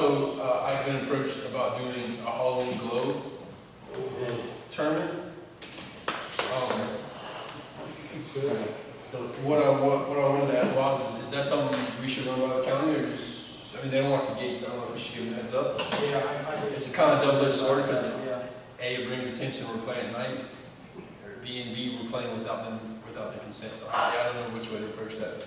Also, I've been approached about doing a Halloween glow tournament. What I wanted to ask Boss is that something we should run by the county, or just, I mean, they don't lock the gates, I don't know if we should give them a heads up. Yeah, It's a kind of double-edged sword, because yeah. A, it brings attention, we're playing at night, or B, we're playing without their consent. So I don't know which way to approach that.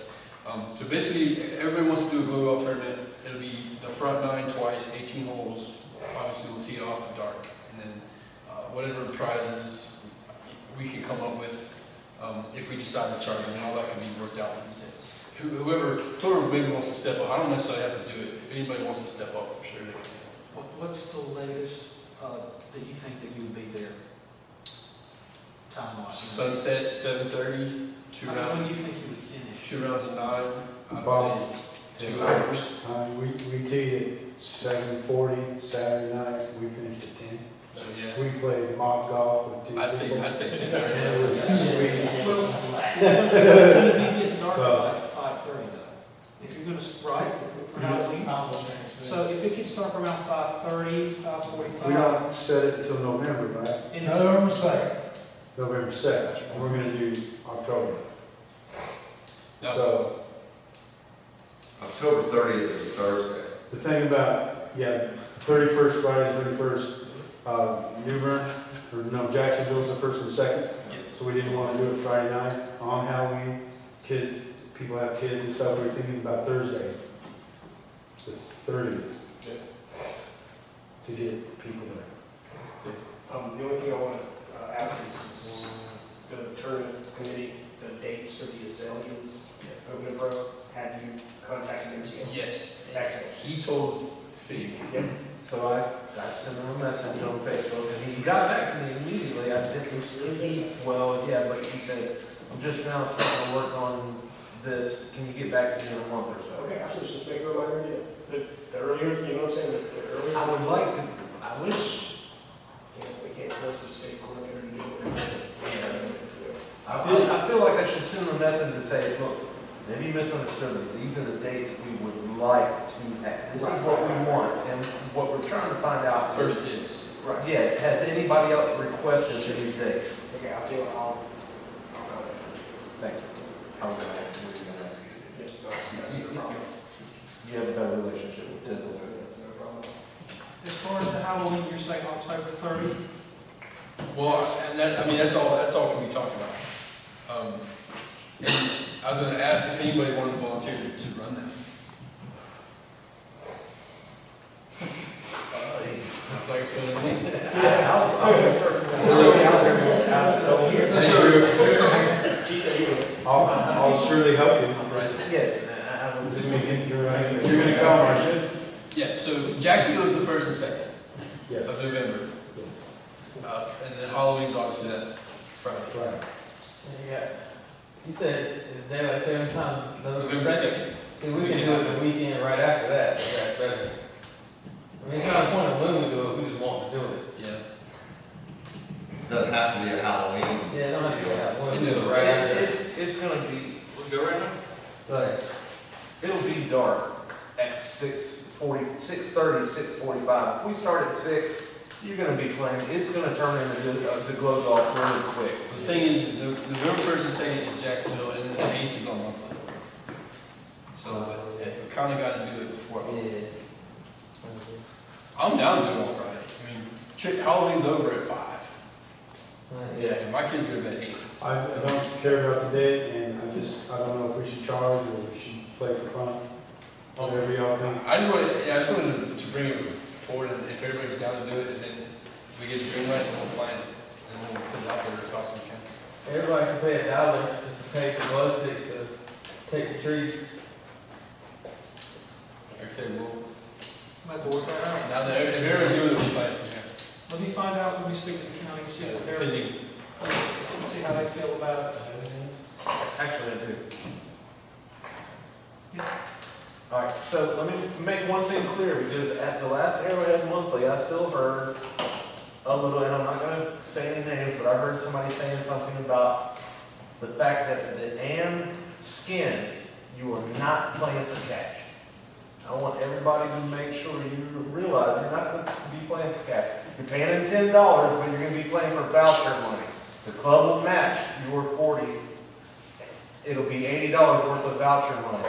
So basically, everybody wants to do a glow golf tournament. It'll be the front 9 twice, 18 holes. Obviously, we'll tee it off at dark, and then whatever prizes we can come up with, if we decide to charge them, and all that can be worked out these days. Whoever maybe wants to step up, I don't necessarily have to do it. If anybody wants to step up, I'm sure they can. What's the latest that you think that you would be there? Time-wise? Sunset, 7:30, When do you think you would finish? 2 rounds of 9. I About would say 2 hours. We teed at 7:40 Saturday night, we finished at 10. So, yeah. We played mock golf with 2 I'd people. say 10 It hours. was sweet. You get dark So- at like 5:30 though. If you're gonna, right, for Halloween? So if it gets dark around 5:30, 5:45. We don't set it until November, right? and it's- November 2nd. November 2nd, and we're gonna do October. No. So, October 30th is a Thursday. the thing about, 31st, Friday, 31st, New Bern, or no, Jacksonville's the 1st and 2nd. Yeah. So we didn't want to do it Friday night on Halloween. People have kids and stuff, we were thinking about Thursday, the 30th. Yeah. To get people there. The only thing I want to ask is the tournament committee, the dates for the azaleas at Open Pro, have you contacted them yet? Yes. Excellent. He told Fig. Yep. So I sent him a message on Facebook, and he got back to me immediately. I didn't really, but he said, I'm just now starting to work on this. Can you get back to me in a month or so? Okay, absolutely, just make a reminder, the earlier, you know what I'm saying, the earlier. I would like to, I wish, We can't force the state coordinator to do it. I feel like I should send him a message and say, look, maybe you misunderstood me. These are the dates we would like to have. This is what we want, and what we're trying to find out First is. Right. Yeah, has anybody else requested these dates? Okay, I'll tell you what, I'll Thank you. I was gonna ask you, what you're gonna ask you. yes, that's no problem. You have a better relationship with Tizzle. That's no problem. As far as the Halloween, you're saying October 30th? Well, and that's all can be talked about. And I was going to ask if anybody wanted to volunteer to run that. It's like it's going to be. I'll surely help you. Right. Yes, I would You're gonna come, aren't you? Yeah, so Jacksonville is the 1st and 2nd Yes. of November. And then Halloween's obviously that Friday. Right. Yeah. He said it's daylight saving time November 2nd. See, we can do it the weekend right after that, if that's better. I mean, it's not a point of when we do it, we just want to do it. Yeah. Doesn't have to be a Halloween. Yeah, don't have to go out, we We do do it it. right after that. It's gonna be, We'll go right now? But, it'll be dark at 6:40, 6:30, 6:45. If we start at 6, you're gonna be playing, it's gonna turn into the glow golf really quick. The thing is, November 1st and 2nd is Jacksonville, and then the 8th is on monthly. So we kind of got to do it before. yeah. I'm down to do it on Friday. I mean, Halloween's over at 5. Yeah. And my kids go to bed at 8. I don't care about the date, and I don't know if we should charge or we should play for fun. Whatever y'all think. I just wanted to bring it forward, and if everybody's down to do it, and then we get the green light, and we'll plan it, and we'll put it out there as fast as we can. Everybody can pay $1 just to pay for glow sticks to take the trees. Like I said, we'll, Might have to work that out. now that if everybody's doing it, we'll plan it from here. Let me find out when we speak to the county, see what they're, Pending. see how they feel about it. Actually, I do. Yeah. All right, so let me make one thing clear, because at the last Arrowhead Monthly, I still heard a little, and I'm not going to say any names, but I heard somebody saying something about the fact that the Ann Skins, you are not playing for cash. I I want everybody to make sure you realize you're not going to be playing for cash. You're paying them $10, but you're going to be playing for voucher money. The club will match your 40. It'll be $80 worth of voucher money.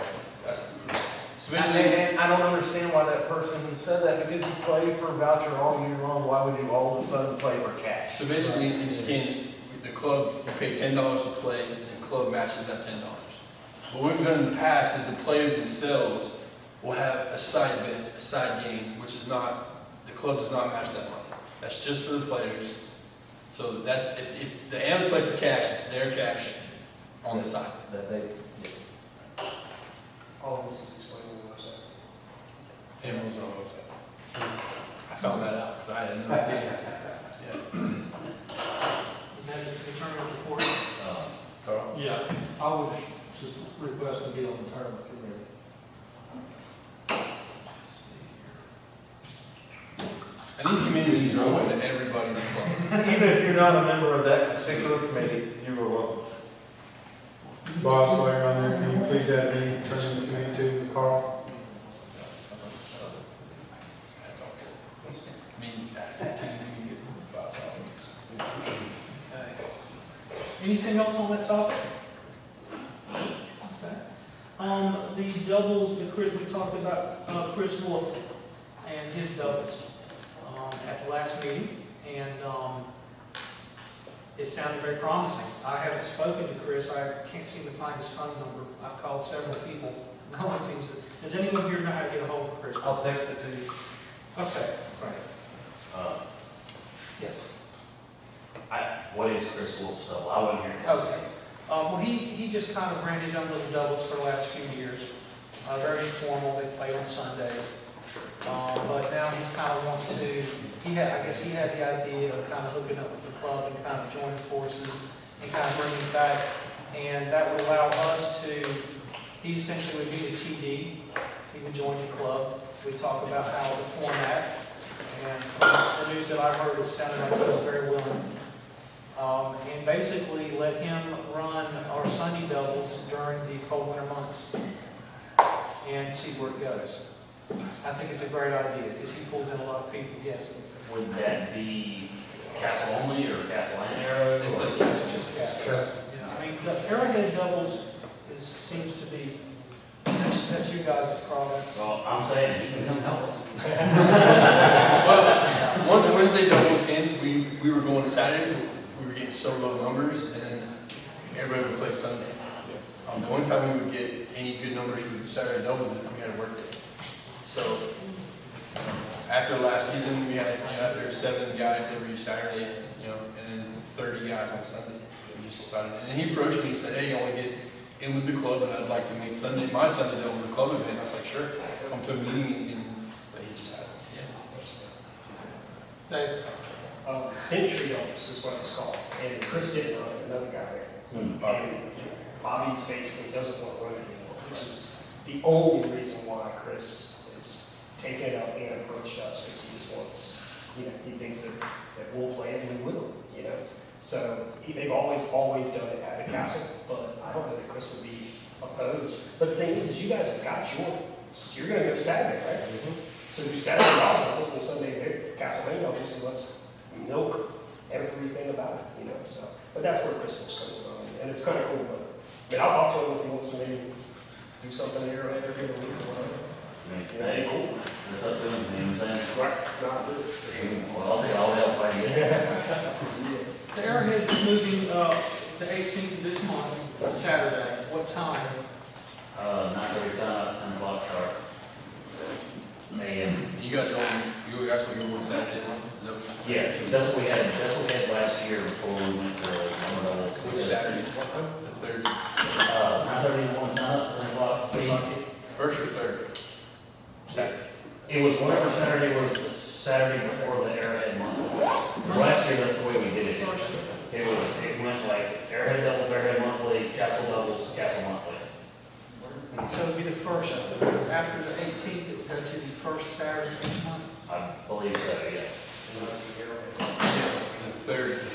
So basically, And I don't understand why that person said that, because you play for a voucher all year long. Why would you all of a sudden play for cash? so basically in skins, the club will pay $10 to play, and the club matches that $10. What we've done in the past is the players themselves will have a side bet, a side game, which is not, the club does not match that money. That's just for the players. So that's, if the AMs play for cash, it's their cash on the side. That they, All of this is explained on the website. AMs on the website. I found that out because I had no idea. Yeah. Is that the tournament report? Carl? Yeah, I would just request to be on the tournament committee. And these committees are open to everybody in the club. even if you're not a member of that particular committee, you are welcome. Boss, while you're on there, can you please add me, turn the committee to Carl? That's all good. I mean, at 15, you get $5. Anything else on that topic? Okay. The doubles, we talked about Chris Wolf and his doubles at the last meeting, and it sounded very promising. I haven't spoken to Chris. I can't seem to find his phone number. I've called several people. No one seems to. Does anyone here know how to get a hold of Chris? I'll text it to you. Okay, great. Yes. What is Chris Wolf's double? I wasn't here. Okay. Well, he just kind of ran his own little doubles for the last few years. Very informal. They play on Sundays. But now he's kind of wanting to, I guess he had the idea of kind of hooking up with the club and kind of joining forces and kind of bringing it back. And that would allow us to, he essentially would be the TD. He would join the club. We'd talk about how the format. And the news that I heard, it sounded like he was very willing. And basically let him run our Sunday doubles during the cold winter months and see where it goes. I think it's a great idea because he pulls in a lot of people, yes. Would that be Castle only or Castle and Arrow? They play Castle, just Castle. Yeah, I mean, the Arrowhead doubles seems to be, that's you guys' province. Well, I'm saying he can come help us. Well, once Wednesday doubles ends, we were going to Saturday. We were getting so low numbers, and then everybody would play Sunday. The only time we would get any good numbers for Saturday doubles is if we had a work day. So after last season, we had, after 7 guys every Saturday, and then 30 guys on Sunday. We just decided, and he approached me and said, "Hey, I want to get in with the club, and I'd like to make my Sunday double the club event." I was like, "Sure, come to a meeting," but he just hasn't. Dave? Entry doubles is what it's called, and Chris didn't run it, another guy there. And Bobby's basically doesn't want to run it anymore, which is the only reason why Chris is taking it up and approached us, because he just wants, he thinks that we'll play it and we will, So they've always done it at the castle, but I don't know that Chris would be opposed. But the thing is you guys have got you're going to go Saturday, right? So do Saturday doubles and Sunday Castlevania doubles, and let's milk everything about it, So, but that's where Chris was coming from, and it's kind of cool. But I'll talk to him if he wants to maybe do something here or there, give a week or whatever. Hey, cool. That's up to him, you know what I'm saying? Right, not for Well, I'll take all the help I can get. The Arrowhead is moving the 18th of this month, Saturday. What time? 9:30 sign up, 10 o'clock sharp. AM. You guys actually go on Saturday? No. Yeah, that's what we had last year before we went to one of those. Which Saturday? The third. 9:30 one sign up, 10 o'clock. First or third? Saturday. It was whatever Saturday was the Saturday before the Arrowhead month. Last year, that's the way we did it. It went like Arrowhead doubles, Arrowhead monthly, Castle doubles, Castle monthly. So it'll be the first, after the 18th, it will go to the first Saturday of each month? I believe so, yeah. Yes, the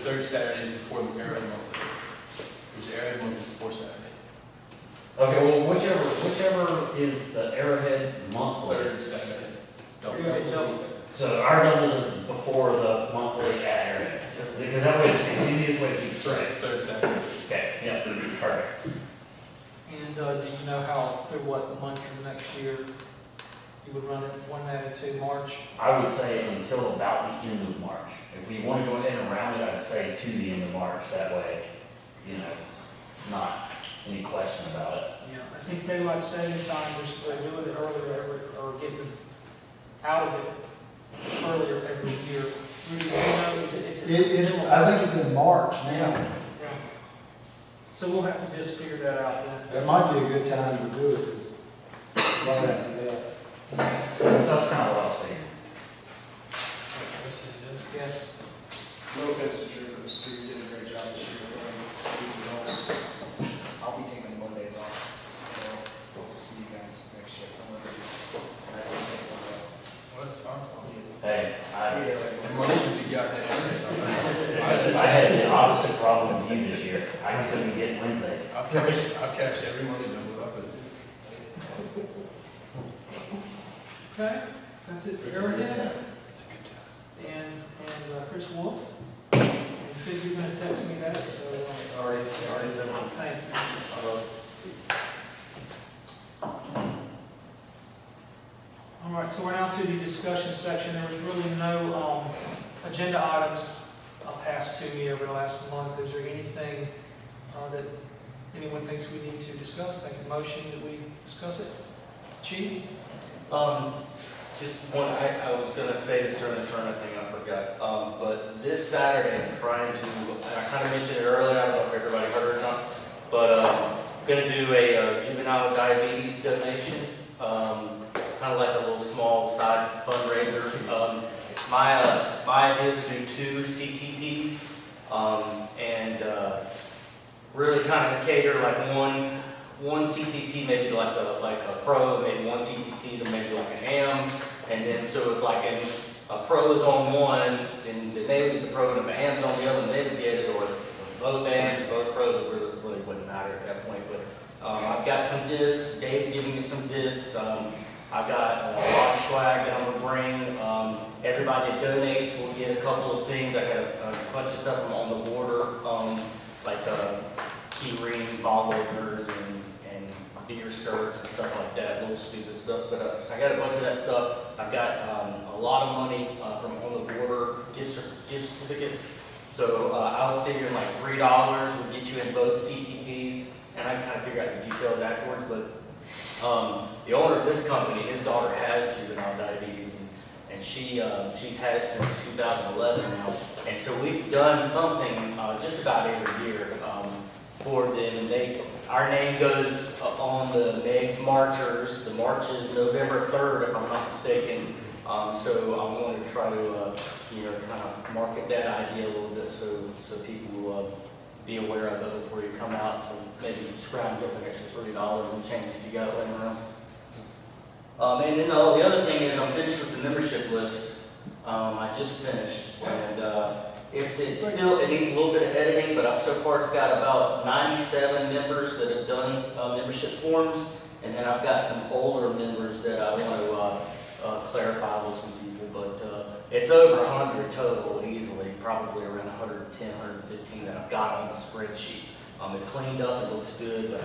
third Saturday is before the Arrow month. Because the Arrow month is 4 Saturday. Okay, well, whichever is the Arrowhead monthly. Third Saturday. Double. So our doubles is before the monthly at Arrowhead, because that way it's the easiest way to keep straight. Third Saturday. Okay, yeah, perfect. And do you know how, through what month of next year you would run it, 192 March? I would say until about the end of March. If we want to go ahead and round it, I'd say to the end of March, that way, not any question about it. Yeah, I think daylight saving time, we're doing it earlier or getting out of it earlier every year. Rudy, do you know, It's, I think it's in March now. Yeah. So we'll have to just figure that out then. It might be a good time to do it, because right after that. So that's kind of what I was thinking. Yes. No offense to Drew, but Drew did a great job this year. I'll be taking Mondays off. So we'll see you guys next year. What's our fault? Hey, And money should be gotten at I had the opposite problem with you this year. I couldn't get Wednesdays. I've catched every money double up at two. Okay, that's it for It's a Arrowhead. good job. It's a good job. And Chris Wolf. And Fig, you're gonna text me that, so, Already said one. thank you. All right, so we're now to the discussion section. There was really no agenda items passed to me over the last month. Is there anything that anyone thinks we need to discuss? Make a motion that we discuss it. Chief? Just one, I was gonna say this during the tournament thing, I forgot. But this Saturday, I'm trying to, and I kind of mentioned it earlier, I don't know if everybody heard or not, but I'm gonna do a juvenile diabetes donation. Kind of like a little small side fundraiser. My idea is to do 2 CTPs, and really kind of cater like one CTP, maybe like a pro, maybe one CTP to maybe like an AM, and then so if like a pro is on one, then they would get the pro, and if an AM's on the other, then they would get it, or both AMs, both pros, it really wouldn't matter at that point. But I've got some discs. Dave's giving me some discs. I've got a lot of swag that I'm gonna bring. Everybody that donates will get a couple of things. I got a bunch of stuff from On the Border, like key ring, ball openers, and beer skirts and stuff like that, little stupid stuff. But so I got a bunch of that stuff. I've got a lot of money from On the Border gift certificates. So I was figuring like $3 would get you in both CTPs, and I can kind of figure out the details afterwards. But the owner of this company, his daughter has juvenile diabetes, and she's had it since 2011 now. And so we've done something just about every year for them. And our name goes on the Meg's Marchers. The march is November 3rd, if I'm not mistaken. So I wanted to try to kind of market that idea a little bit so people will be aware of it before you come out to maybe scrounge up an extra $3 and change if you got it laying around. And then the other thing is I'm finished with the membership list. I just finished, and it's still, it needs a little bit of editing, but so far it's got about 97 members that have done membership forms, and then I've got some older members that I want to clarify with some people, but it's over 100 total easily, probably around 110, 115 that I've got on the spreadsheet. It's cleaned up, it looks good, but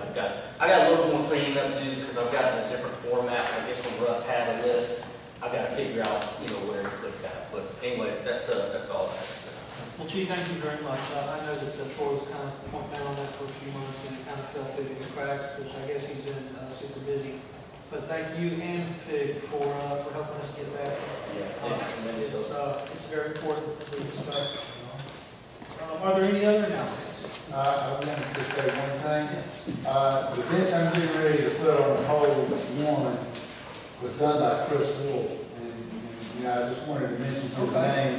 I got a little more cleaning up to do because I've got a different format. I guess when Russ had a list, I've got to figure out where to put that. But anyway, that's all I have to say. Well, Chief, thank you very much. I know that Troy was kind of pointing down on that for a few months, and it kind of fell through the cracks, because I guess he's been super busy. But thank you and Fig for helping us get that. It's very important as we discussed. Are there any other announcements? I wanted to say one thing. The bench I'm getting ready to put on the hole one was done by Chris Wolf. And I just wanted to mention his name.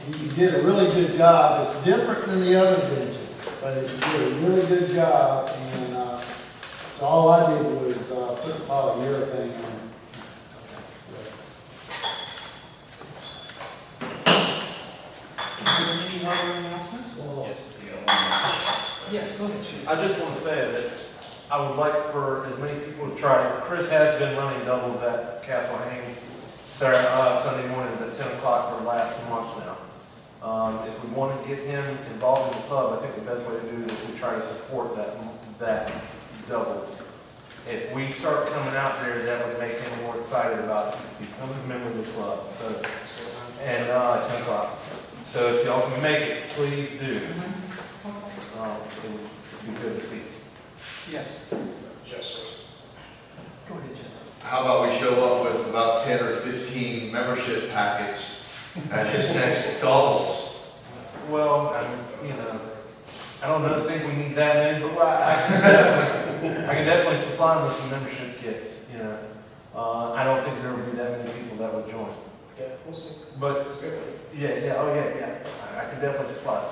He did a really good job. It's different than the other benches, but he did a really good job. And so all I did was put a polyurethane on it. Any other announcements? Yes. Yes, go ahead, Chief. I just want to say that I would like for as many people to try it. Chris has been running doubles at Castle Hang Sunday mornings at 10 o'clock for the last month now. If we want to get him involved in the club, I think the best way to do it is we try to support that double. If we start coming out there, that would make him more excited about becoming a member of the club. So, and 10 o'clock. So if y'all can make it, please do. It would be good to see. Yes. Yes, Go ahead, Jeff. How about we show up with about 10 or 15 membership packets at his next doubles? Well, I don't think we need that many, but I can definitely supply him with some membership kits. I don't think there will be that many people that would join. Yeah, we'll see. But It's good. yeah, I can definitely supply it.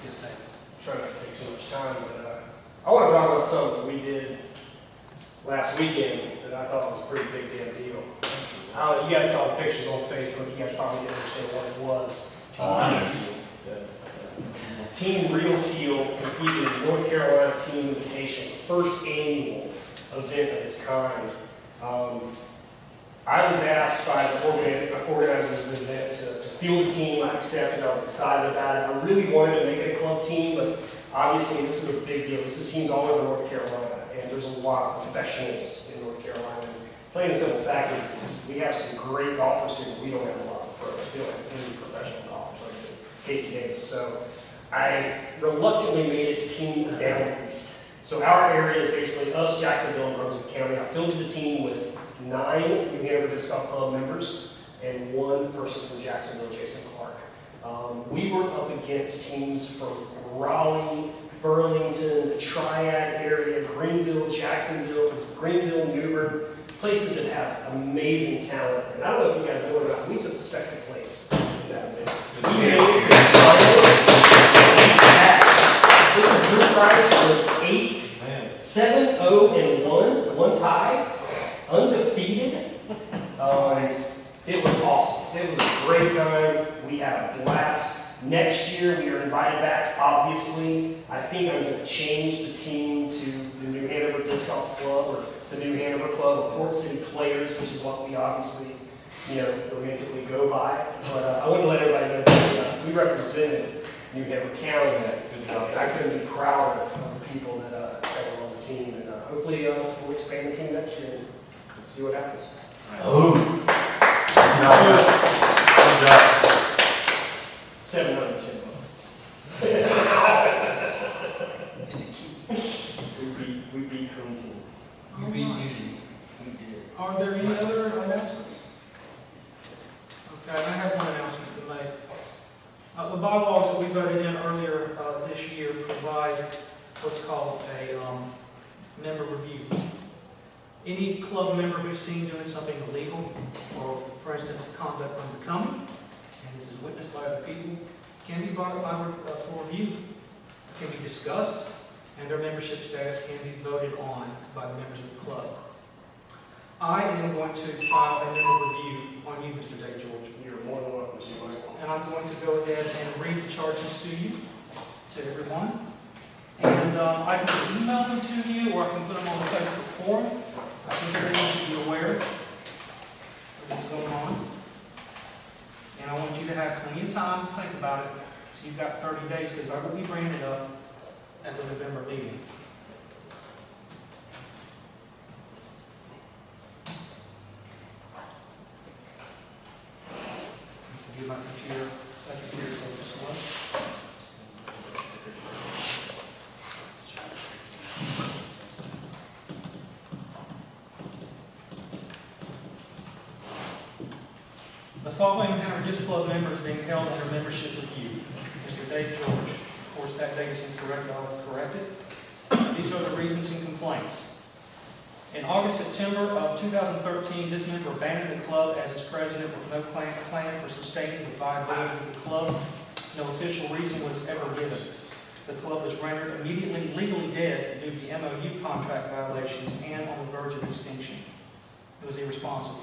Yes, Dave. Try not to take too much time, but I want to talk about something we did last weekend that I thought was a pretty big damn deal. You guys saw the pictures on Facebook. You guys probably didn't understand what it was. Team Real Teal competed in the North Carolina Team Invitation, first annual event of its kind. I was asked by the organizers of the event to field a team. I accepted. I was excited about it. I really wanted to make it a club team, but obviously this is a big deal. This is teams all over North Carolina, and there's a lot of professionals in North Carolina. Plain and simple fact is we have some great golfers here, but we don't have a lot of pros. We don't have any professional golfers like Casey Davis. So I reluctantly made it team down east. So our area is basically us, Jacksonville, and Brunswick County. I filled the team with 9 New Hanover Disc Golf Club members and 1 person from Jacksonville, Jason Clark. We were up against teams from Raleigh, Burlington, the Triad area, Greenville, Jacksonville, Greenville, Newbern, places that have amazing talent. And I don't know if you guys know or not, we took 2nd place in that event. We made it to the finals. The group prize was 7-0-1, 1 tie, undefeated. It was awesome. It was a great time. We had a blast. Next year, we are invited back, obviously. I think I'm going to change the team to the New Hanover Disc Golf Club or the New Hanover Club of Port City Players, which is what we obviously, romantically go by. But I want to let everybody know that we represented New Hanover County. And I couldn't be prouder of the people that were on the team. And hopefully, we'll expand the team next year and see what happens. Oh. 710 bucks. We beat Green Team. You beat Unity. We did. Are there any other announcements? Okay, I have one announcement to make. The bylaws that we voted in earlier this year provide what's called a member review. Any club member who's seen doing something illegal, or for instance, conduct unbecoming, and this is witnessed by other people, can be brought up for review, can be discussed, and their membership status can be voted on by the members of the club. I am going to file a member review on you, Mr. Day George. You're more than welcome to, Mike. And I'm going to go ahead and read the charges to you, to everyone. And I can email them to you, or I can put them on the Facebook forum. I think everyone should be aware of what's going on. And I want you to have plenty of time to think about it. So you've got 30 days, because I will be bringing it up at the November meeting. Give my computer secretary to this one. The following Hanover Disc Club members being held under membership review. Mr. Dave George. Of course, that date is incorrect. I'll correct it. These are the reasons and complaints. In August, September of 2013, this member abandoned the club as its president with no plan for sustaining the viability of the club. No official reason was ever given. The club was rendered immediately legally dead due to MOU contract violations and on the verge of extinction. It was irresponsible.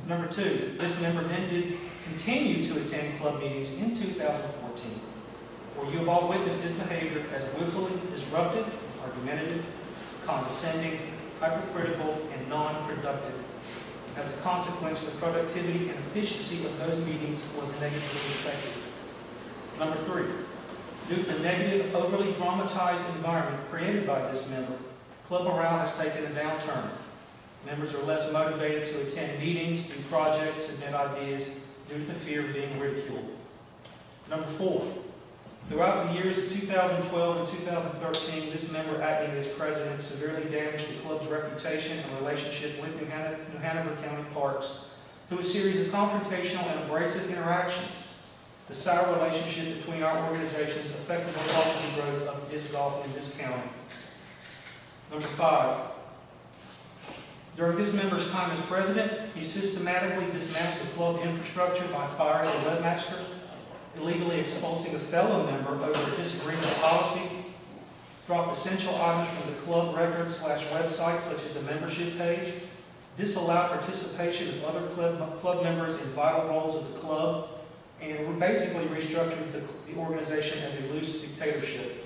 Number 2, this member then did continue to attend club meetings in 2014, where you have all witnessed his behavior as willfully disruptive, argumentative, condescending, hypercritical, and non-productive. As a consequence, the productivity and efficiency of those meetings was negatively affected. Number 3, due to the negative, overly dramatized environment created by this member, club morale has taken a downturn. Members are less motivated to attend meetings, do projects, submit ideas due to the fear of being ridiculed. Number 4, throughout the years of 2012 and 2013, this member acting as president severely damaged the club's reputation and relationship with New Hanover County Parks through a series of confrontational and abrasive interactions. The sour relationship between our organizations affected the policy growth of disc golf in this county. Number 5, during this member's time as president, he systematically dismantled the club infrastructure by firing the webmaster, illegally expulsing a fellow member over a disagreement policy, dropped essential items from the club record/website, such as the membership page, disallowed participation of other club members in vital roles of the club, and basically restructured the organization as a loose dictatorship.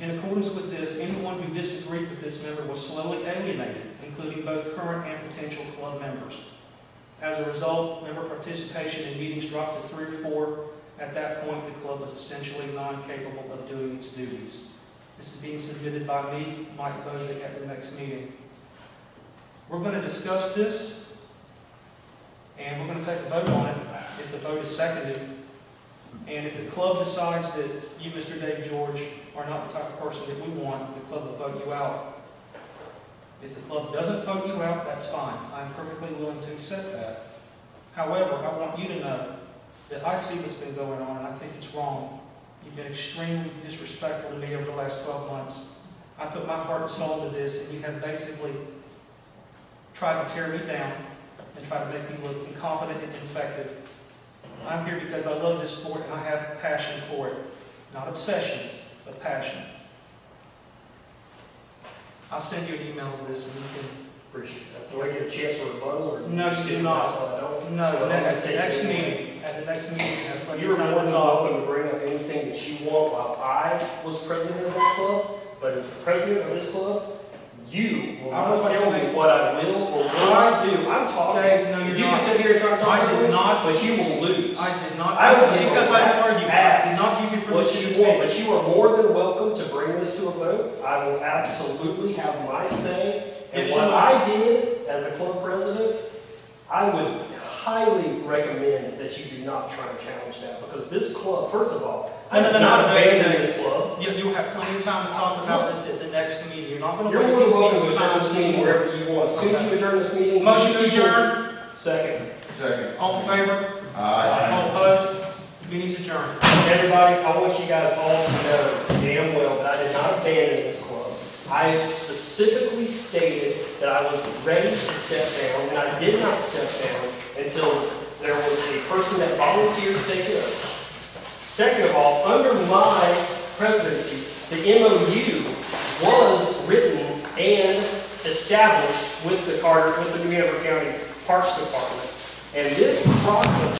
In accordance with this, anyone who disagreed with this member was slowly alienated, including both current and potential club members. As a result, member participation in meetings dropped to 3 or 4. At that point, the club was essentially non-capable of doing its duties. This is being submitted by me, Mike Bozak, at the next meeting. We're going to discuss this, and we're going to take a vote on it if the vote is seconded. And if the club decides that you, Mr. Dave George, are not the type of person that we want, the club will vote you out. If the club doesn't vote you out, that's fine. I'm perfectly willing to accept that. However, I want you to know that I see what's been going on, and I think it's wrong. You've been extremely disrespectful to me over the last 12 months. I put my heart and soul into this, and you have basically tried to tear me down and try to make me look incompetent and ineffective. I'm here because I love this sport and I have passion for it. Not obsession, but passion. I'll send you an email of this and you can... Appreciate that. Do I get a chance for a rebuttal? Or No, you do not. No, at the next meeting. At the next meeting. You're more than welcome to bring up anything that you want while I was president of that club, but as the president of this club, you will not tell me what I will or will not do. I'm talking. Dave, no, you're you not. can sit here and try to talk. I did not. But you will lose. I did not. I will because I argue. I did not give you what permission to you speak. want, but you are more than welcome to bring this to a vote. I will absolutely have my say. And what I did as a club president, I would highly recommend that you do not try to challenge that, because this club, first of all, I did not abandon this club. You'll have plenty of time to talk about this at the next meeting. You're not going to You're waste more than these welcome to people's adjourn time. this meeting wherever you want. As soon as you adjourn this meeting. Motion to adjourn. Second. Second. All in favor? Aye. All opposed? Meeting's adjourned. Everybody, I want you guys all to know damn well that I did not abandon this club. I specifically stated that I was ready to step down, and I did not step down until there was a person that volunteered to take it over. Second of all, under my presidency, the MOU was written and established with the New Hanover County Parks Department. And this process